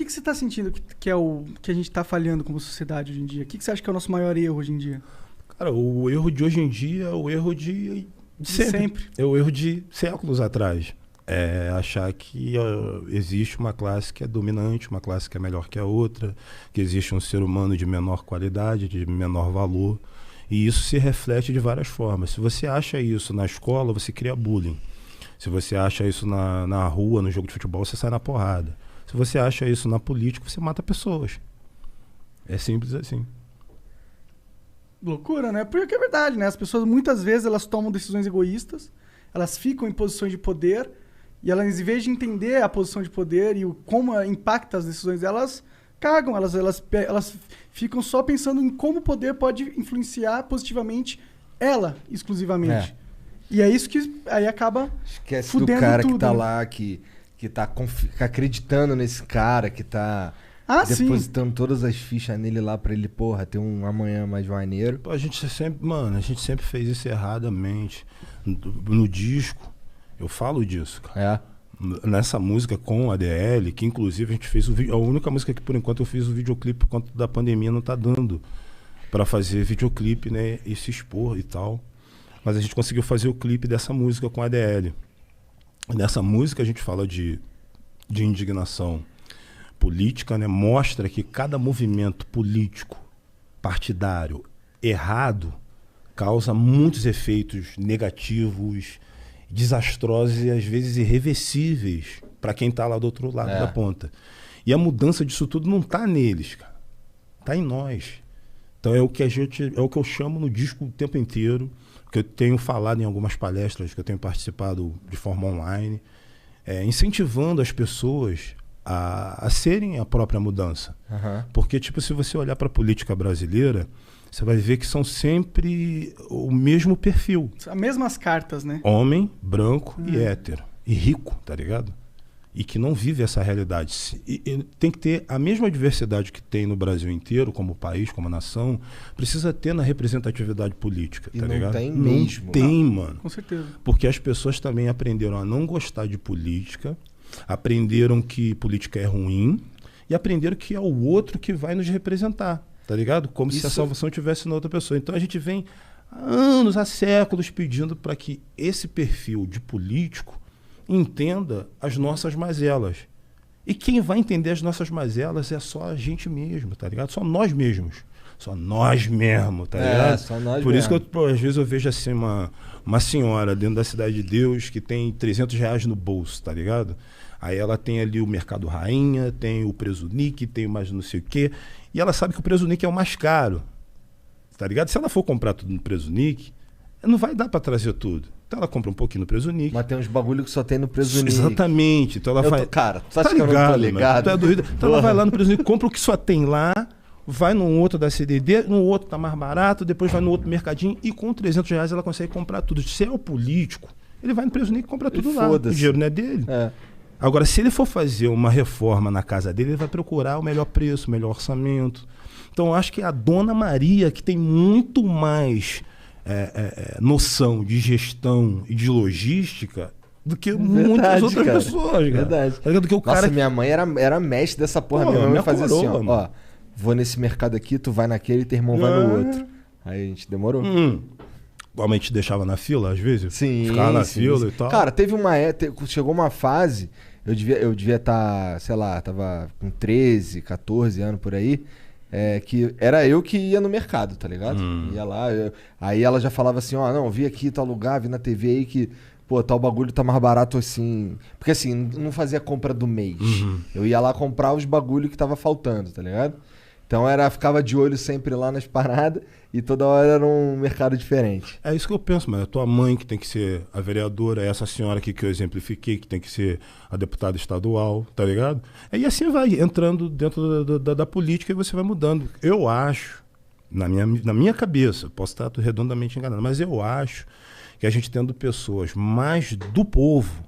que você está sentindo que é o que a gente está falhando como sociedade hoje em dia? O que você acha que é o nosso maior erro hoje em dia? Cara, o erro de hoje em dia é o erro de sempre. É o erro de séculos atrás. É achar que existe uma classe que é dominante, uma classe que é melhor que a outra, que existe um ser humano de menor qualidade, de menor valor. E isso se reflete de várias formas. Se você acha isso na escola, você cria bullying. Se você acha isso na rua, no jogo de futebol, você sai na porrada. Se você acha isso na política, você mata pessoas. É simples assim. Loucura, né? Porque é verdade, né? As pessoas muitas vezes elas tomam decisões egoístas, elas ficam em posições de poder e elas, em vez de entender a posição de poder e como impacta as decisões delas, cagam, elas ficam só pensando em como o poder pode influenciar positivamente ela, exclusivamente. E é isso que aí acaba Esquece fudendo do cara tudo, que tá né? lá, que tá acreditando nesse cara, que tá sim. depositando todas as fichas nele lá pra ele, porra, ter um amanhã mais maneiro. Pô, a gente sempre fez isso erradamente. No disco, eu falo disso, cara. Nessa música com a ADL, que inclusive a gente fez a única música que por enquanto eu fiz o videoclipe por conta da pandemia, não tá dando pra fazer videoclipe, né, e se expor e tal. Mas a gente conseguiu fazer o clipe dessa música com a ADL. Nessa música a gente fala de indignação política, né? Mostra que cada movimento político, partidário, errado, causa muitos efeitos negativos, desastrosos e às vezes irreversíveis para quem está lá do outro lado da ponta. E a mudança disso tudo não está neles, cara. Está em nós. Então é o que eu chamo no disco o tempo inteiro, que eu tenho falado em algumas palestras, que eu tenho participado de forma online, incentivando as pessoas a serem a própria mudança. Porque, tipo, se você olhar para a política brasileira, você vai ver que são sempre o mesmo perfil. As mesmas cartas, né? Homem, branco e hétero. E rico, tá ligado? E que não vive essa realidade. E tem que ter a mesma diversidade que tem no Brasil inteiro, como país, como nação, precisa ter na representatividade política, tá ligado? Não tem mesmo. Não tem, mano. Com certeza. Porque as pessoas também aprenderam a não gostar de política, aprenderam que política é ruim e aprenderam que é o outro que vai nos representar, tá ligado? Como se a salvação estivesse na outra pessoa. Então a gente vem há anos, há séculos pedindo para que esse perfil de político entenda as nossas mazelas. E quem vai entender as nossas mazelas é só a gente mesmo, tá ligado? Só nós mesmos. Só nós mesmos, tá ligado? Só nós Por isso mesmo. que às vezes eu vejo assim uma senhora dentro da Cidade de Deus que tem R$300 no bolso, tá ligado? Aí ela tem ali o Mercado Rainha, tem o Presunic, tem mais não sei o quê. E ela sabe que o Presunic é o mais caro, tá ligado? Se ela for comprar tudo no Presunic, não vai dar pra trazer tudo. Então ela compra um pouquinho no Presunic. Mas tem uns bagulho que só tem no Presunic. Exatamente. Então ela vai... Cara, tu acha que eu não tô ligado? Tu é doido. Então ela vai lá no Presunic, compra o que só tem lá, vai num outro da CDD, no outro tá mais barato, depois vai no outro mercadinho e com R$300 ela consegue comprar tudo. Se é o político, ele vai no Presunic e compra tudo lá. O dinheiro não é dele. Agora, se ele for fazer uma reforma na casa dele, ele vai procurar o melhor preço, o melhor orçamento. Então eu acho que a Dona Maria, que tem muito mais noção de gestão e de logística do que muitas outras pessoas, cara. Verdade. Do que o cara... minha mãe era mestre dessa porra. Pô, minha mãe fazia assim, coroa, ó, vou nesse mercado aqui, tu vai naquele e teu irmão vai no outro. Aí a gente demorou. Como a gente deixava na fila, às vezes? Sim. Ficava na fila e tal. Cara, chegou uma fase, eu devia estar, sei lá, tava com 13, 14 anos por aí, que era eu que ia no mercado, tá ligado? Ia lá, aí ela já falava assim, ó, não, vi aqui tal lugar, vi na TV aí que, pô, tal bagulho tá mais barato assim. Porque assim, não fazia compra do mês. Eu ia lá comprar os bagulho que tava faltando, tá ligado? Então ficava de olho sempre lá nas paradas e toda hora era um mercado diferente. É isso que eu penso, mas é a tua mãe que tem que ser a vereadora, é essa senhora aqui que eu exemplifiquei, que tem que ser a deputada estadual, tá ligado? E assim vai entrando dentro da política e você vai mudando. Eu acho, na minha cabeça, posso estar redondamente enganado, mas eu acho que a gente tendo pessoas mais do povo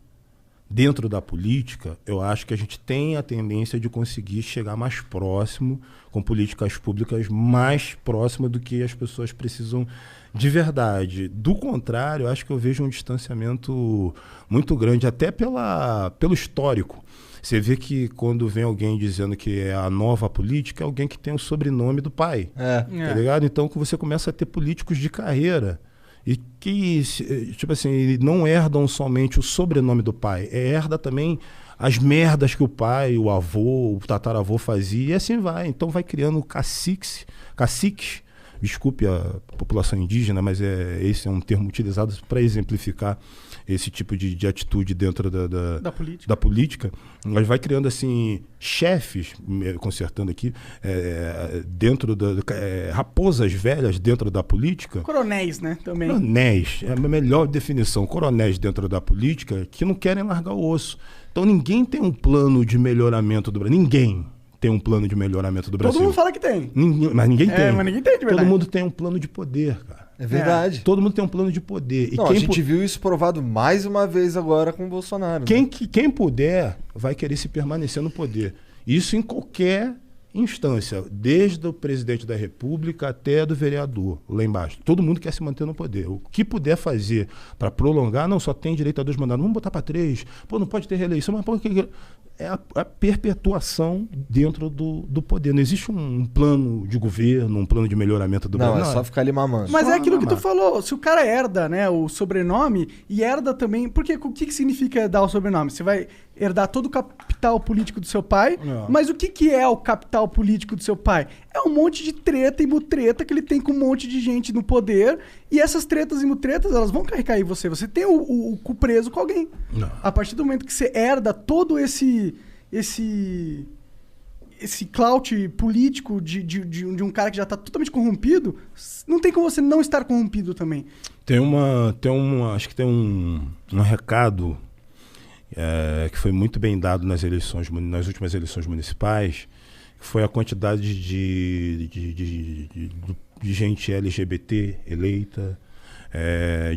dentro da política, eu acho que a gente tem a tendência de conseguir chegar mais próximo, com políticas públicas mais próximas do que as pessoas precisam de verdade. Do contrário, eu acho que eu vejo um distanciamento muito grande, até pelo histórico. Você vê que quando vem alguém dizendo que é a nova política, é alguém que tem o sobrenome do pai. Tá ligado? Então que você começa a ter políticos de carreira e que, tipo assim, não herdam somente o sobrenome do pai, herda também as merdas que o pai, o avô, o tataravô fazia, e assim vai. Então vai criando caciques, desculpe a população indígena, mas esse é um termo utilizado para exemplificar esse tipo de atitude dentro da política. Mas vai criando assim chefes, consertando aqui, dentro raposas velhas dentro da política. Coronéis, né? Também. Coronéis, é a melhor definição. Coronéis dentro da política que não querem largar o osso. Então ninguém tem um plano de melhoramento do Brasil. Ninguém tem um plano de melhoramento do Brasil. Todo mundo fala que tem. Mas ninguém tem. Mas ninguém tem de verdade. Todo mundo tem um plano de poder, cara. É verdade. Todo mundo tem um plano de poder. E a gente viu isso provado mais uma vez agora com o Bolsonaro. Quem puder vai querer se permanecer no poder. Isso em qualquer instância, desde o presidente da República até do vereador, lá embaixo. Todo mundo quer se manter no poder. O que puder fazer para prolongar, não, só tem direito a 2 mandatos. Vamos botar para 3. Pô, não pode ter reeleição, mas é a perpetuação dentro do poder. Não existe um plano de governo, um plano de melhoramento do Brasil. Não, é só ficar ali mamando. Mas é aquilo que tu falou. Se o cara herda, né, o sobrenome e herda também... Porque o que significa herdar o sobrenome? Você vai herdar todo o capital político do seu pai, mas o que é o capital político do seu pai? É um monte de treta e mutreta que ele tem com um monte de gente no poder, e essas tretas e mutretas, elas vão carregar em você. Você tem o cu preso com alguém. Não. A partir do momento que você herda todo esse clout político de um cara que já está totalmente corrompido, não tem como você não estar corrompido também. Acho que tem um recado que foi muito bem dado nas últimas eleições municipais, que foi a quantidade de gente LGBT eleita,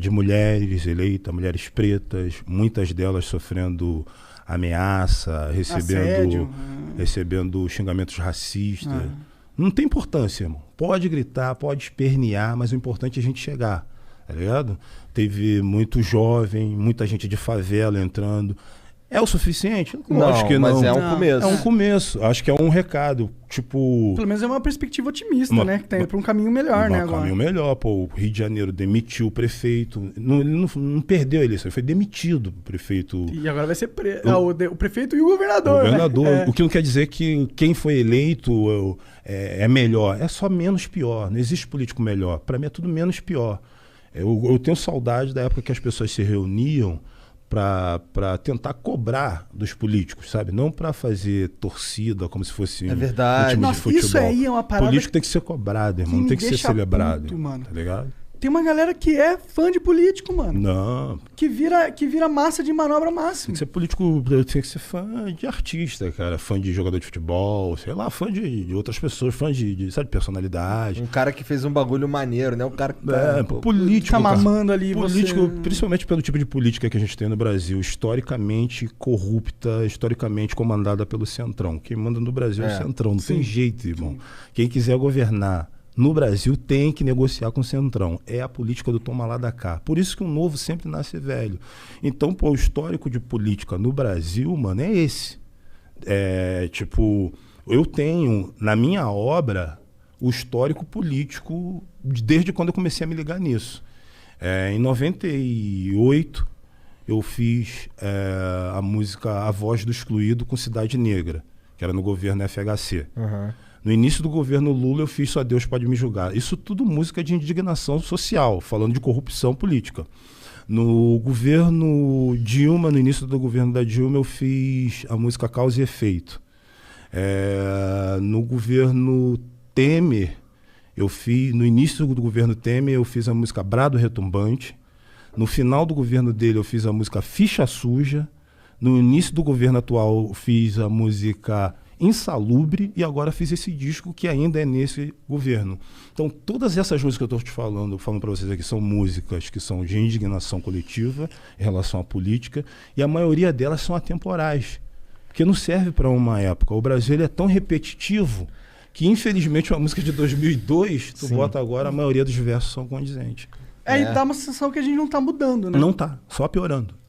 de mulheres eleitas, mulheres pretas, muitas delas sofrendo ameaça, recebendo xingamentos racistas. Não tem importância, irmão. Pode gritar, pode espernear, mas o importante é a gente chegar, tá ligado? Teve muito jovem, muita gente de favela entrando. É o suficiente? Acho que não. Mas é um começo. É um começo. Acho que é um recado. Tipo... Pelo menos é uma perspectiva otimista, né? Que tá indo pra um caminho melhor, né? Um caminho melhor. Pô, o Rio de Janeiro demitiu o prefeito. Ele não perdeu a eleição, ele foi demitido o prefeito. E agora vai ser o prefeito e o governador. O governador. Né? O que não quer dizer que quem foi eleito é melhor. É só menos pior. Não existe político melhor. Para mim é tudo menos pior. Eu tenho saudade da época que as pessoas se reuniam para tentar cobrar dos políticos, sabe? Não para fazer torcida como se fosse um time de futebol. Isso aí é uma parada. Político tem que ser cobrado, irmão. Não tem que ser celebrado. Puto, mano. Tá ligado? Tem uma galera que é fã de político, mano. Não. Que vira massa de manobra máxima. Tem que ser político, tem que ser fã de artista, cara. Fã de jogador de futebol, sei lá, fã de outras pessoas, fã sabe, personalidade. Um cara que fez um bagulho maneiro, né? O cara que político. Tá mamando ali, político, principalmente pelo tipo de política que a gente tem no Brasil, historicamente corrupta, historicamente comandada pelo Centrão. Quem manda no Brasil é o Centrão, não tem jeito, irmão. Quem quiser governar no Brasil tem que negociar com o Centrão. É a política do toma lá da cá. Por isso que o novo sempre nasce velho. Então, o histórico de política no Brasil, mano, é esse. Eu tenho na minha obra o histórico político desde quando eu comecei a me ligar nisso. Em 98, eu fiz a música A Voz do Excluído com Cidade Negra, que era no governo FHC. No início do governo Lula, eu fiz Só Deus Pode Me Julgar. Isso tudo música de indignação social, falando de corrupção política. No governo Dilma, no início do governo da Dilma, eu fiz a música Causa e Efeito. No governo Temer, no início do governo Temer, eu fiz a música Brado Retumbante. No final do governo dele, eu fiz a música Ficha Suja. No início do governo atual, eu fiz a música Insalubre, e agora fiz esse disco que ainda é nesse governo. Então, todas essas músicas que eu estou te falando para vocês aqui, são músicas que são de indignação coletiva em relação à política, e a maioria delas são atemporais, porque não serve para uma época. O Brasil ele é tão repetitivo que, infelizmente, uma música de 2002, tu bota agora, a maioria dos versos são condizentes. E dá uma sensação que a gente não está mudando, né? Não tá, só piorando.